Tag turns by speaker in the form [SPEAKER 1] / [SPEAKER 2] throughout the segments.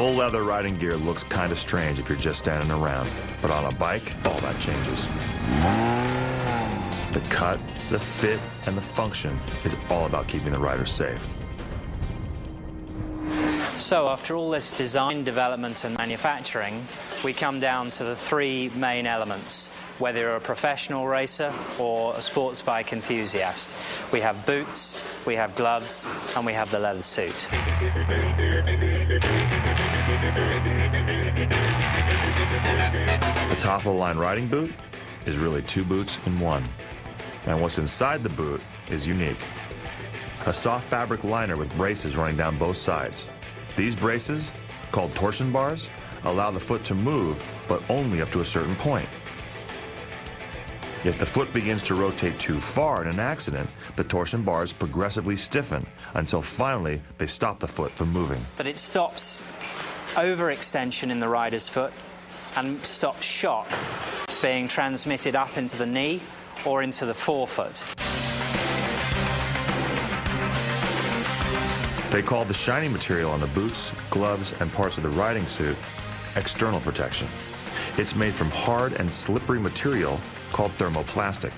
[SPEAKER 1] Full leather riding gear looks kind of strange if you're just standing around, but on a bike, all that changes. The cut, the fit, and the function is all about keeping the rider safe.
[SPEAKER 2] So after all this design, development and manufacturing, we come down to the three main elements, whether you're a professional racer or a sports bike enthusiast. We have boots, we have gloves, and we have the leather suit.
[SPEAKER 1] The top-of-the-line riding boot is really two boots in one. And what's inside the boot is unique. A soft fabric liner with braces running down both sides. These braces, called torsion bars, allow the foot to move, but only up to a certain point. If the foot begins to rotate too far in an accident, the torsion bars progressively stiffen until finally they stop the foot from moving.
[SPEAKER 2] But it stops overextension in the rider's foot and stops shock being transmitted up into the knee or into the forefoot.
[SPEAKER 1] They call the shiny material on the boots, gloves, and parts of the riding suit external protection. It's made from hard and slippery material called thermoplastic.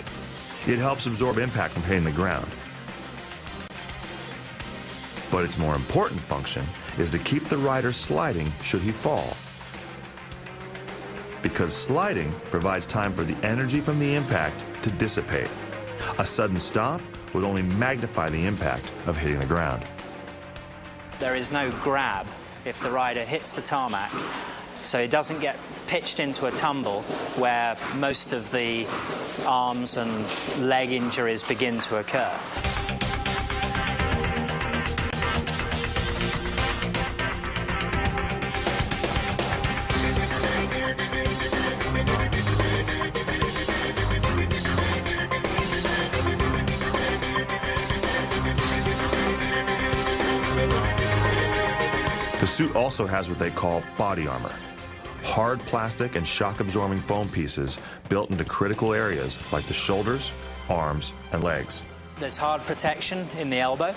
[SPEAKER 1] It helps absorb impact from hitting the ground. But its more important function is to keep the rider sliding should he fall. Because sliding provides time for the energy from the impact to dissipate. A sudden stop would only magnify the impact of hitting the ground.
[SPEAKER 2] There is no grab if the rider hits the tarmac, so it doesn't get pitched into a tumble where most of the arms and leg injuries begin to occur.
[SPEAKER 1] The suit also has what they call body armor. Hard plastic and shock-absorbing foam pieces built into critical areas like the shoulders, arms, and legs.
[SPEAKER 2] There's hard protection in the elbow,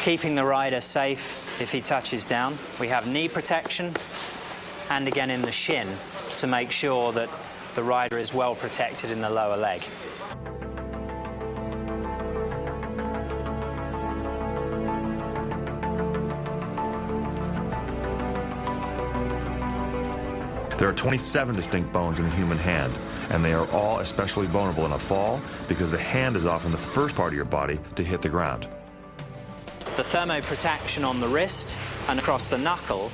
[SPEAKER 2] keeping the rider safe if he touches down. We have knee protection and again in the shin to make sure that the rider is well protected in the lower leg.
[SPEAKER 1] There are 27 distinct bones in the human hand, and they are all especially vulnerable in a fall because the hand is often the first part of your body to hit the ground.
[SPEAKER 2] The thermoprotection on the wrist and across the knuckle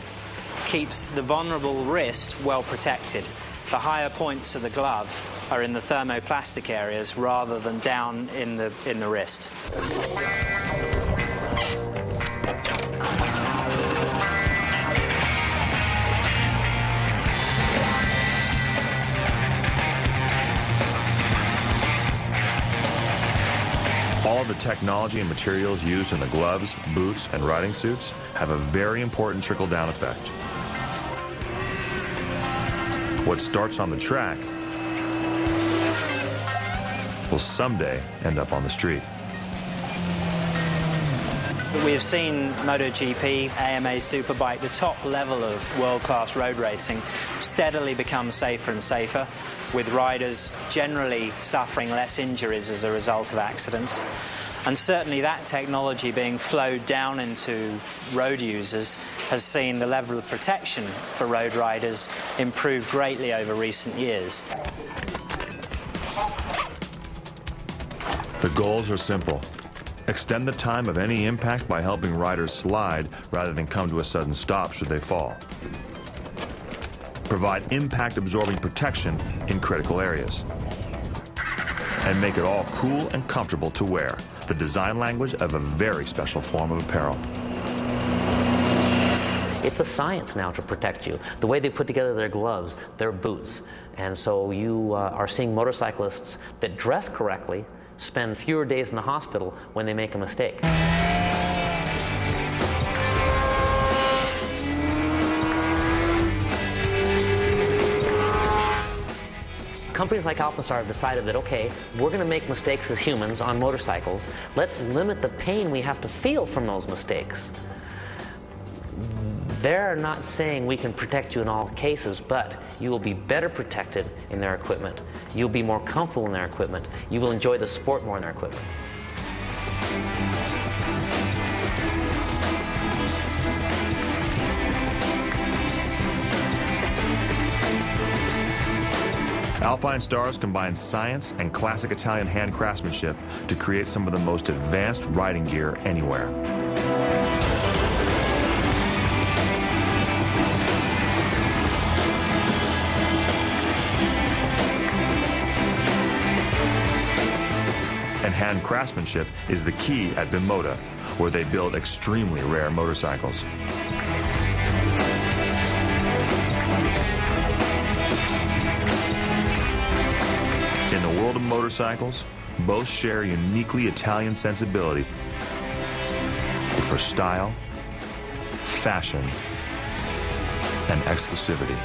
[SPEAKER 2] keeps the vulnerable wrist well protected. The higher points of the glove are in the thermoplastic areas rather than down in the wrist.
[SPEAKER 1] All of the technology and materials used in the gloves, boots, and riding suits have a very important trickle-down effect. What starts on the track will someday end up on the street.
[SPEAKER 2] We have seen MotoGP, AMA Superbike, the top level of world-class road racing, steadily become safer and safer, with riders generally suffering less injuries as a result of accidents. And certainly that technology being flowed down into road users has seen the level of protection for road riders improve greatly over recent years.
[SPEAKER 1] The goals are simple. Extend the time of any impact by helping riders slide rather than come to a sudden stop should they fall. Provide impact-absorbing protection in critical areas. And make it all cool and comfortable to wear, the design language of a very special form of apparel.
[SPEAKER 3] It's a science now to protect you. The way they put together their gloves, their boots. And so you are seeing motorcyclists that dress correctly spend fewer days in the hospital when they make a mistake. Companies like Alpinestars have decided that, okay, we're going to make mistakes as humans on motorcycles. Let's limit the pain we have to feel from those mistakes. They're not saying we can protect you in all cases, but you will be better protected in their equipment. You'll be more comfortable in their equipment. You will enjoy the sport more in their equipment.
[SPEAKER 1] Alpinestars combines science and classic Italian hand craftsmanship to create some of the most advanced riding gear anywhere. And hand craftsmanship is the key at Bimota, where they build extremely rare motorcycles. In the world of motorcycles, both share uniquely Italian sensibility for style, fashion, and exclusivity.